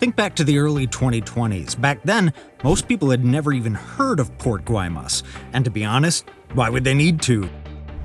Think back to the early 2020s. Back then, most people had never even heard of Port Guaymas. And to be honest, why would they need to?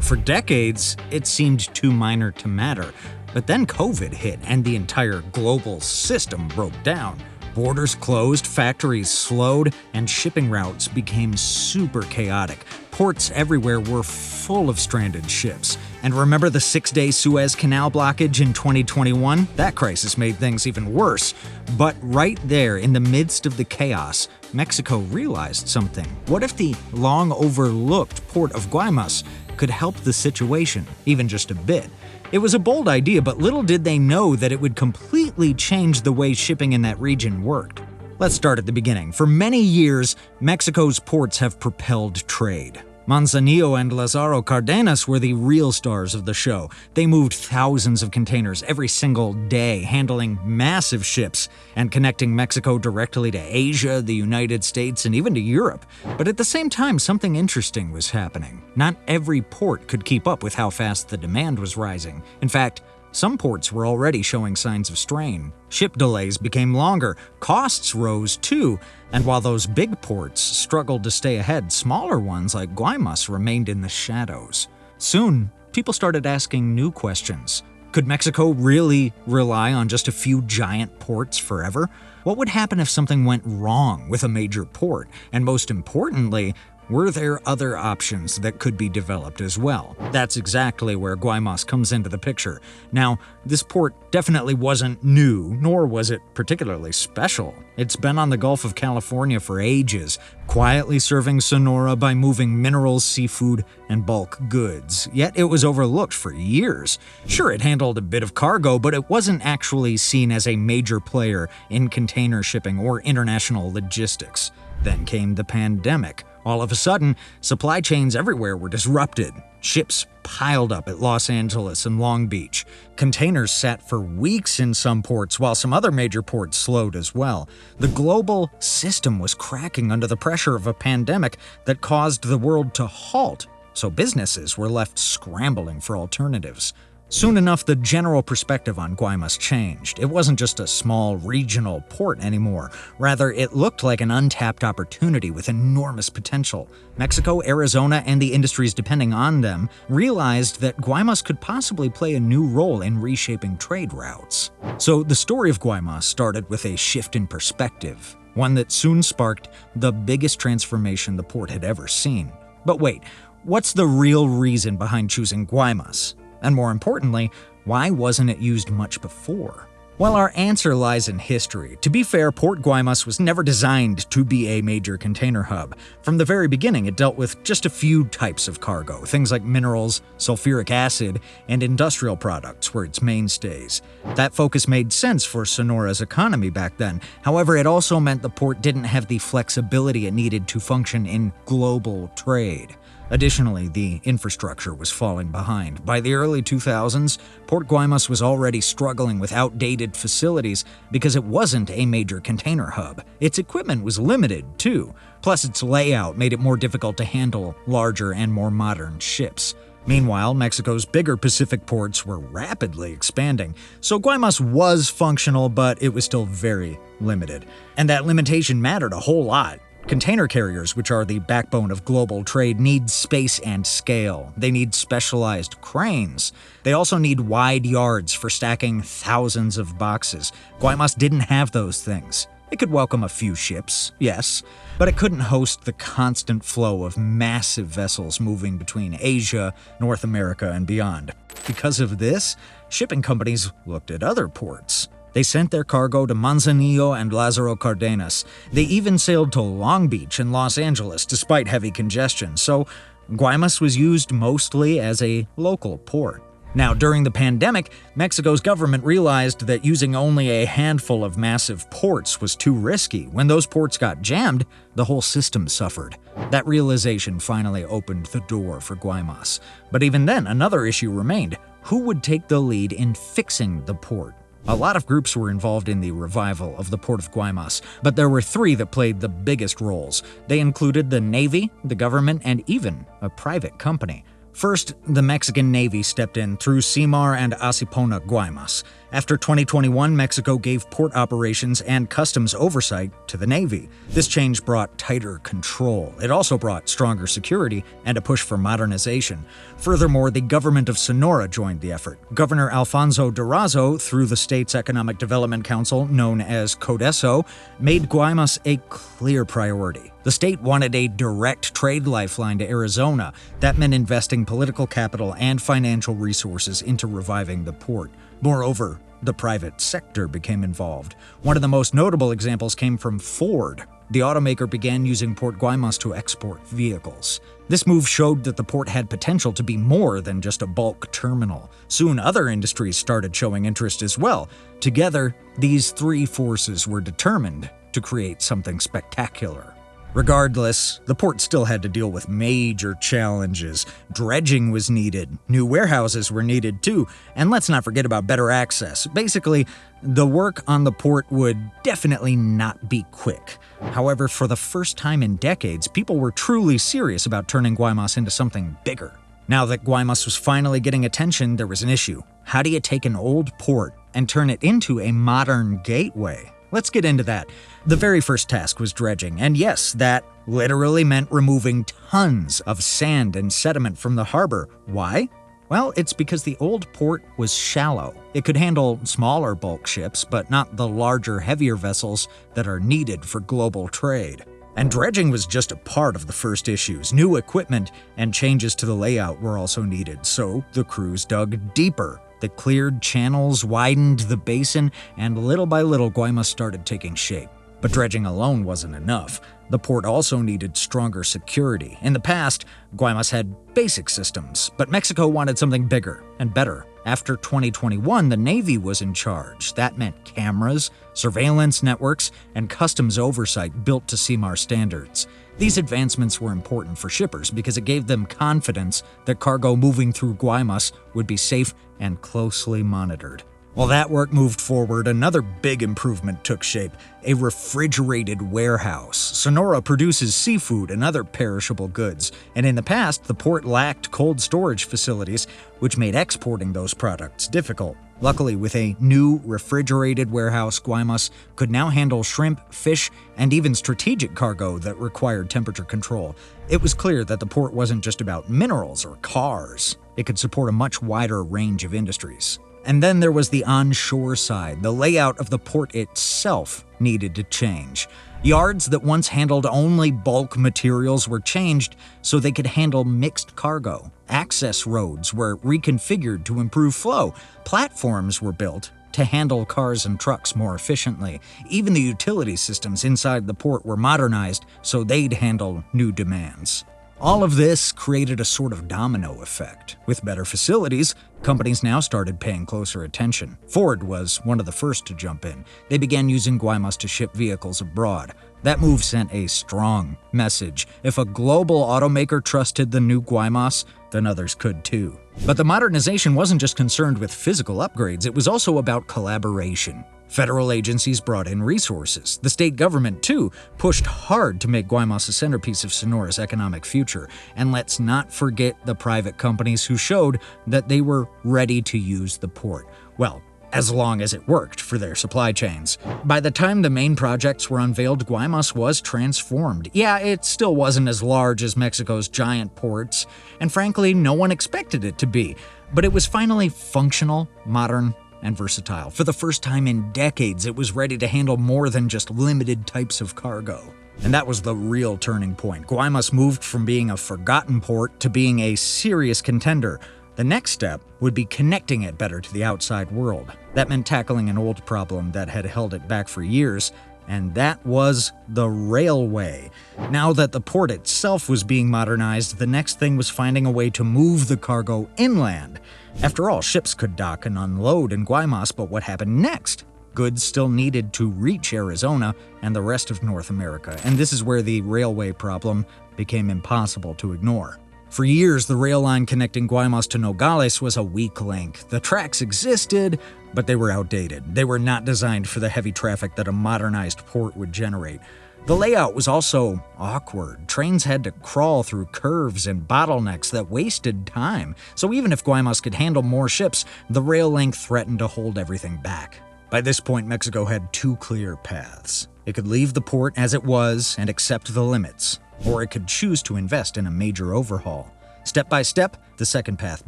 For decades, it seemed too minor to matter. But then COVID hit and the entire global system broke down. Borders closed, factories slowed, and shipping routes became super chaotic. Ports everywhere were full of stranded ships. And remember the 6-day Suez Canal blockage in 2021? That crisis made things even worse. But right there, in the midst of the chaos, Mexico realized something. What if the long-overlooked Port of Guaymas could help the situation, even just a bit? It was a bold idea, but little did they know that it would completely change the way shipping in that region worked. Let's start at the beginning. For many years, Mexico's ports have propelled trade. Manzanillo and Lázaro Cárdenas were the real stars of the show. They moved thousands of containers every single day, handling massive ships and connecting Mexico directly to Asia, the United States, and even to Europe. But at the same time, something interesting was happening. Not every port could keep up with how fast the demand was rising. In fact, some ports were already showing signs of strain. Ship delays became longer, costs rose too, and while those big ports struggled to stay ahead, smaller ones like Guaymas remained in the shadows. Soon, people started asking new questions. Could Mexico really rely on just a few giant ports forever? What would happen if something went wrong with a major port? And most importantly, were there other options that could be developed as well? That's exactly where Guaymas comes into the picture. Now, this port definitely wasn't new, nor was it particularly special. It's been on the Gulf of California for ages, quietly serving Sonora by moving minerals, seafood, and bulk goods. Yet it was overlooked for years. Sure, it handled a bit of cargo, but it wasn't actually seen as a major player in container shipping or international logistics. Then came the pandemic. All of a sudden, supply chains everywhere were disrupted. Ships piled up at Los Angeles and Long Beach. Containers sat for weeks in some ports, while some other major ports slowed as well. The global system was cracking under the pressure of a pandemic that caused the world to halt, so businesses were left scrambling for alternatives. Soon enough, the general perspective on Guaymas changed. It wasn't just a small regional port anymore. Rather, it looked like an untapped opportunity with enormous potential. Mexico, Arizona, and the industries depending on them realized that Guaymas could possibly play a new role in reshaping trade routes. So the story of Guaymas started with a shift in perspective, one that soon sparked the biggest transformation the port had ever seen. But wait, what's the real reason behind choosing Guaymas? And more importantly, why wasn't it used much before? Well, our answer lies in history. To be fair, Port Guaymas was never designed to be a major container hub. From the very beginning, it dealt with just a few types of cargo. Things like minerals, sulfuric acid, and industrial products were its mainstays. That focus made sense for Sonora's economy back then. However, it also meant the port didn't have the flexibility it needed to function in global trade. Additionally, the infrastructure was falling behind. By the early 2000s, Port Guaymas was already struggling with outdated facilities because it wasn't a major container hub. Its equipment was limited, too. Plus, its layout made it more difficult to handle larger and more modern ships. Meanwhile, Mexico's bigger Pacific ports were rapidly expanding, so Guaymas was functional, but it was still very limited. And that limitation mattered a whole lot. Container carriers, which are the backbone of global trade, need space and scale. They need specialized cranes. They also need wide yards for stacking thousands of boxes. Guaymas didn't have those things. It could welcome a few ships, yes, but it couldn't host the constant flow of massive vessels moving between Asia, North America, and beyond. Because of this, shipping companies looked at other ports. They sent their cargo to Manzanillo and Lázaro Cárdenas. They even sailed to Long Beach and Los Angeles despite heavy congestion, so Guaymas was used mostly as a local port. Now, during the pandemic, Mexico's government realized that using only a handful of massive ports was too risky. When those ports got jammed, the whole system suffered. That realization finally opened the door for Guaymas. But even then, another issue remained. Who would take the lead in fixing the port? A lot of groups were involved in the revival of the Port of Guaymas, but there were three that played the biggest roles. They included the Navy, the government, and even a private company. First, the Mexican Navy stepped in through SEMAR and Asipona Guaymas. After 2021, Mexico gave port operations and customs oversight to the Navy. This change brought tighter control. It also brought stronger security and a push for modernization. Furthermore, the government of Sonora joined the effort. Governor Alfonso Durazo, through the state's Economic Development Council, known as CODESO, made Guaymas a clear priority. The state wanted a direct trade lifeline to Arizona. That meant investing political capital and financial resources into reviving the port. Moreover, the private sector became involved. One of the most notable examples came from Ford. The automaker began using Port Guaymas to export vehicles. This move showed that the port had potential to be more than just a bulk terminal. Soon, other industries started showing interest as well. Together, these three forces were determined to create something spectacular. Regardless, the port still had to deal with major challenges. Dredging was needed, new warehouses were needed too, and let's not forget about better access. Basically, the work on the port would definitely not be quick. However, for the first time in decades, people were truly serious about turning Guaymas into something bigger. Now that Guaymas was finally getting attention, there was an issue. How do you take an old port and turn it into a modern gateway? Let's get into that. The very first task was dredging, and yes, that literally meant removing tons of sand and sediment from the harbor. Why? Well, it's because the old port was shallow. It could handle smaller bulk ships, but not the larger, heavier vessels that are needed for global trade. And dredging was just a part of the first issues. New equipment and changes to the layout were also needed, so the crews dug deeper. They cleared channels, widened the basin, and little by little Guaymas started taking shape. But dredging alone wasn't enough. The port also needed stronger security. In the past, Guaymas had basic systems, but Mexico wanted something bigger and better. After 2021, the Navy was in charge. That meant cameras, surveillance networks, and customs oversight built to SEMAR standards. These advancements were important for shippers because it gave them confidence that cargo moving through Guaymas would be safe and closely monitored. While that work moved forward, another big improvement took shape: a refrigerated warehouse. Sonora produces seafood and other perishable goods, and in the past, the port lacked cold storage facilities, which made exporting those products difficult. Luckily, with a new refrigerated warehouse, Guaymas could now handle shrimp, fish, and even strategic cargo that required temperature control. It was clear that the port wasn't just about minerals or cars. It could support a much wider range of industries. And then there was the onshore side. The layout of the port itself needed to change. Yards that once handled only bulk materials were changed so they could handle mixed cargo. Access roads were reconfigured to improve flow. Platforms were built to handle cars and trucks more efficiently. Even the utility systems inside the port were modernized so they'd handle new demands. All of this created a sort of domino effect. With better facilities, companies now started paying closer attention. Ford was one of the first to jump in. They began using Guaymas to ship vehicles abroad. That move sent a strong message. If a global automaker trusted the new Guaymas, then others could too. But the modernization wasn't just concerned with physical upgrades, it was also about collaboration. Federal agencies brought in resources. The state government, too, pushed hard to make Guaymas a centerpiece of Sonora's economic future. And let's not forget the private companies who showed that they were ready to use the port. Well, as long as it worked for their supply chains. By the time the main projects were unveiled, Guaymas was transformed. Yeah, it still wasn't as large as Mexico's giant ports, and frankly, no one expected it to be. But it was finally functional, modern, and versatile. For the first time in decades, it was ready to handle more than just limited types of cargo. And that was the real turning point. Guaymas moved from being a forgotten port to being a serious contender. The next step would be connecting it better to the outside world. That meant tackling an old problem that had held it back for years, and that was the railway. Now that the port itself was being modernized, the next thing was finding a way to move the cargo inland. After all, ships could dock and unload in Guaymas, but what happened next? Goods still needed to reach Arizona and the rest of North America, and this is where the railway problem became impossible to ignore. For years, the rail line connecting Guaymas to Nogales was a weak link. The tracks existed, but they were outdated. They were not designed for the heavy traffic that a modernized port would generate. The layout was also awkward. Trains had to crawl through curves and bottlenecks that wasted time, so even if Guaymas could handle more ships, the rail link threatened to hold everything back. By this point, Mexico had two clear paths. It could leave the port as it was and accept the limits, or it could choose to invest in a major overhaul. Step by step, the second path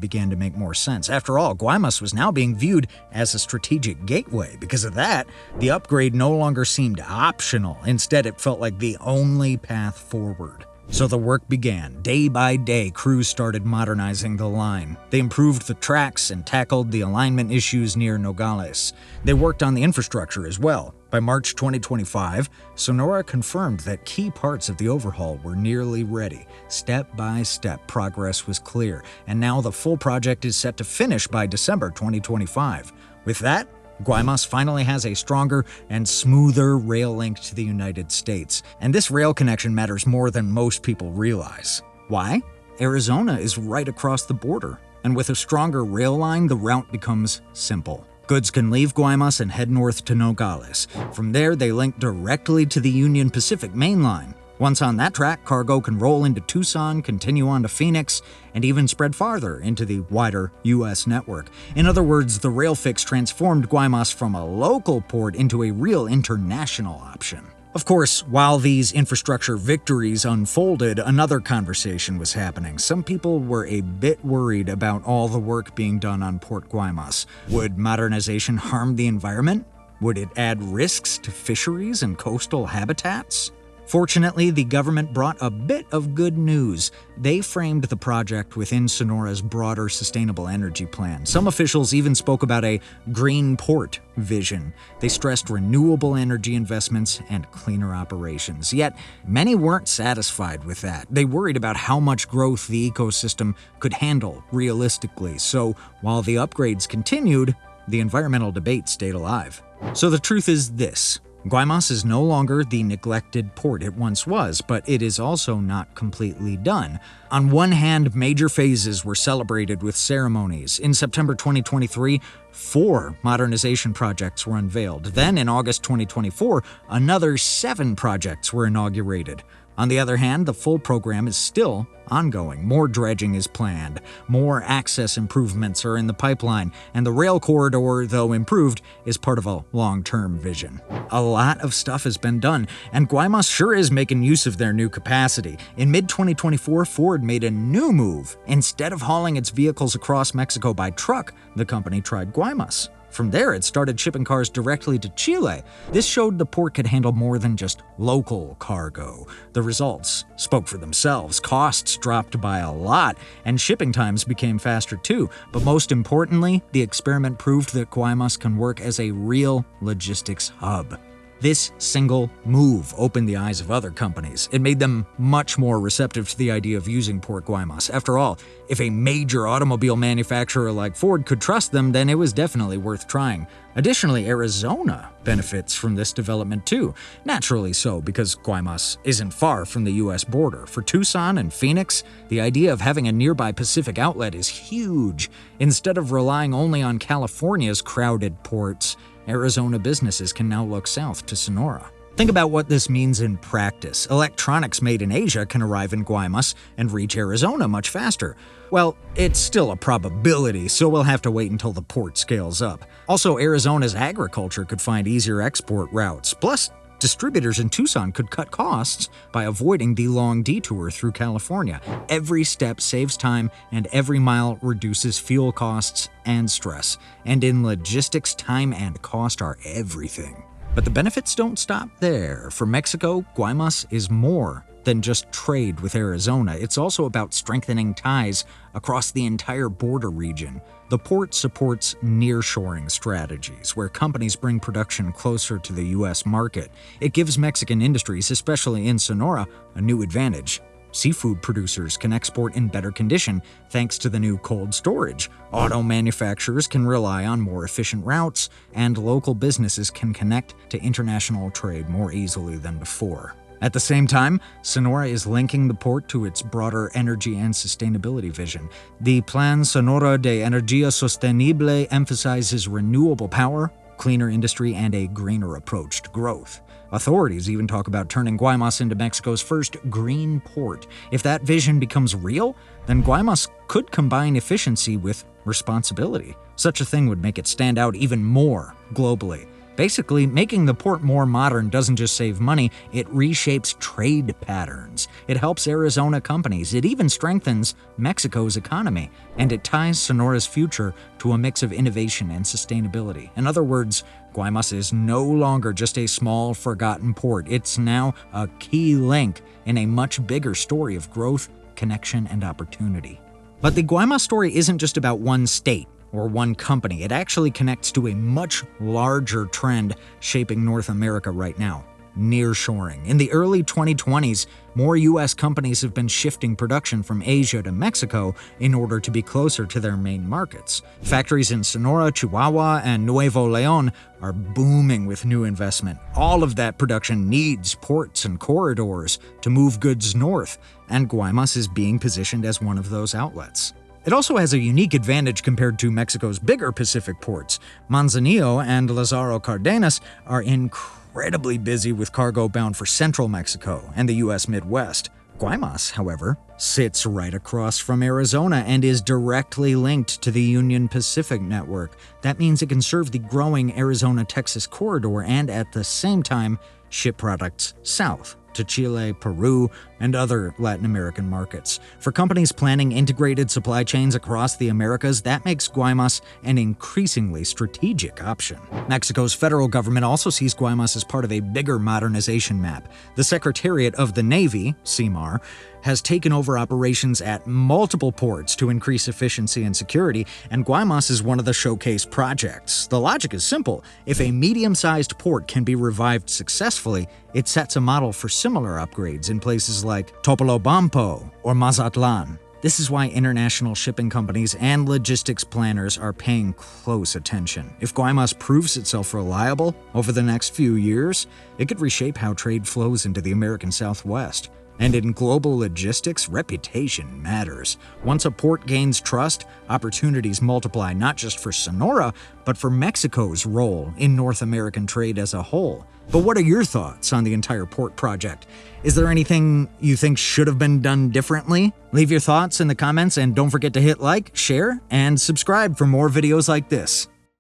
began to make more sense. After all, Guaymas was now being viewed as a strategic gateway. Because of that, the upgrade no longer seemed optional. Instead, it felt like the only path forward. So the work began. Day by day, crews started modernizing the line. They improved the tracks and tackled the alignment issues near Nogales. They worked on the infrastructure as well. By March 2025, Sonora confirmed that key parts of the overhaul were nearly ready. Step by step, progress was clear, and now the full project is set to finish by December 2025. With that, Guaymas finally has a stronger and smoother rail link to the United States, and this rail connection matters more than most people realize. Why? Arizona is right across the border, and with a stronger rail line, the route becomes simple. Goods can leave Guaymas and head north to Nogales. From there, they link directly to the Union Pacific main line. Once on that track, cargo can roll into Tucson, continue on to Phoenix, and even spread farther into the wider U.S. network. In other words, the rail fix transformed Guaymas from a local port into a real international option. Of course, while these infrastructure victories unfolded, another conversation was happening. Some people were a bit worried about all the work being done on Port Guaymas. Would modernization harm the environment? Would it add risks to fisheries and coastal habitats? Fortunately, the government brought a bit of good news. They framed the project within Sonora's broader sustainable energy plan. Some officials even spoke about a green port vision. They stressed renewable energy investments and cleaner operations. Yet, many weren't satisfied with that. They worried about how much growth the ecosystem could handle realistically. So, while the upgrades continued, the environmental debate stayed alive. So the truth is this. Guaymas is no longer the neglected port it once was, but it is also not completely done. On one hand, major phases were celebrated with ceremonies. In September 2023, 4 modernization projects were unveiled. Then, in August 2024, another 7 projects were inaugurated. On the other hand, the full program is still ongoing. More dredging is planned, more access improvements are in the pipeline, and the rail corridor, though improved, is part of a long-term vision. A lot of stuff has been done, and Guaymas sure is making use of their new capacity. In mid-2024, Ford made a new move. Instead of hauling its vehicles across Mexico by truck, the company tried Guaymas. From there, it started shipping cars directly to Chile. This showed the port could handle more than just local cargo. The results spoke for themselves. Costs dropped by a lot, and shipping times became faster too. But most importantly, the experiment proved that Guaymas can work as a real logistics hub. This single move opened the eyes of other companies. It made them much more receptive to the idea of using Port Guaymas. After all, if a major automobile manufacturer like Ford could trust them, then it was definitely worth trying. Additionally, Arizona benefits from this development too. Naturally so, because Guaymas isn't far from the U.S. border. For Tucson and Phoenix, the idea of having a nearby Pacific outlet is huge. Instead of relying only on California's crowded ports, Arizona businesses can now look south to Sonora. Think about what this means in practice. Electronics made in Asia can arrive in Guaymas and reach Arizona much faster. Well, it's still a probability, so we'll have to wait until the port scales up. Also, Arizona's agriculture could find easier export routes. Plus, distributors in Tucson could cut costs by avoiding the long detour through California. Every step saves time, and every mile reduces fuel costs and stress. And in logistics, time and cost are everything. But the benefits don't stop there. For Mexico, Guaymas is more than just trade with Arizona. It's also about strengthening ties across the entire border region. The port supports nearshoring strategies, where companies bring production closer to the U.S. market. It gives Mexican industries, especially in Sonora, a new advantage. Seafood producers can export in better condition thanks to the new cold storage. Auto manufacturers can rely on more efficient routes, and local businesses can connect to international trade more easily than before. At the same time, Sonora is linking the port to its broader energy and sustainability vision. The Plan Sonora de Energía Sostenible emphasizes renewable power, cleaner industry, and a greener approach to growth. Authorities even talk about turning Guaymas into Mexico's first green port. If that vision becomes real, then Guaymas could combine efficiency with responsibility. Such a thing would make it stand out even more globally. Basically, making the port more modern doesn't just save money, it reshapes trade patterns. It helps Arizona companies, it even strengthens Mexico's economy, and it ties Sonora's future to a mix of innovation and sustainability. In other words, Guaymas is no longer just a small, forgotten port. It's now a key link in a much bigger story of growth, connection, and opportunity. But the Guaymas story isn't just about one state or one company. It actually connects to a much larger trend shaping North America right now: nearshoring. In the early 2020s, more U.S. companies have been shifting production from Asia to Mexico in order to be closer to their main markets. Factories in Sonora, Chihuahua, and Nuevo León are booming with new investment. All of that production needs ports and corridors to move goods north, and Guaymas is being positioned as one of those outlets. It also has a unique advantage compared to Mexico's bigger Pacific ports. Manzanillo and Lázaro Cárdenas are incredibly busy with cargo bound for central Mexico and the U.S. Midwest. Guaymas, however, sits right across from Arizona and is directly linked to the Union Pacific network. That means it can serve the growing Arizona-Texas corridor and, at the same time, ship products south to Chile, Peru, and other Latin American markets. For companies planning integrated supply chains across the Americas, that makes Guaymas an increasingly strategic option. Mexico's federal government also sees Guaymas as part of a bigger modernization map. The Secretariat of the Navy, SEMAR, has taken over operations at multiple ports to increase efficiency and security, and Guaymas is one of the showcase projects. The logic is simple. If a medium-sized port can be revived successfully, it sets a model for similar upgrades in places like Topolobampo or Mazatlan. This is why international shipping companies and logistics planners are paying close attention. If Guaymas proves itself reliable over the next few years, it could reshape how trade flows into the American Southwest. And in global logistics, reputation matters. Once a port gains trust, opportunities multiply not just for Sonora, but for Mexico's role in North American trade as a whole. But what are your thoughts on the entire port project? Is there anything you think should have been done differently? Leave your thoughts in the comments and don't forget to hit like, share, and subscribe for more videos like this.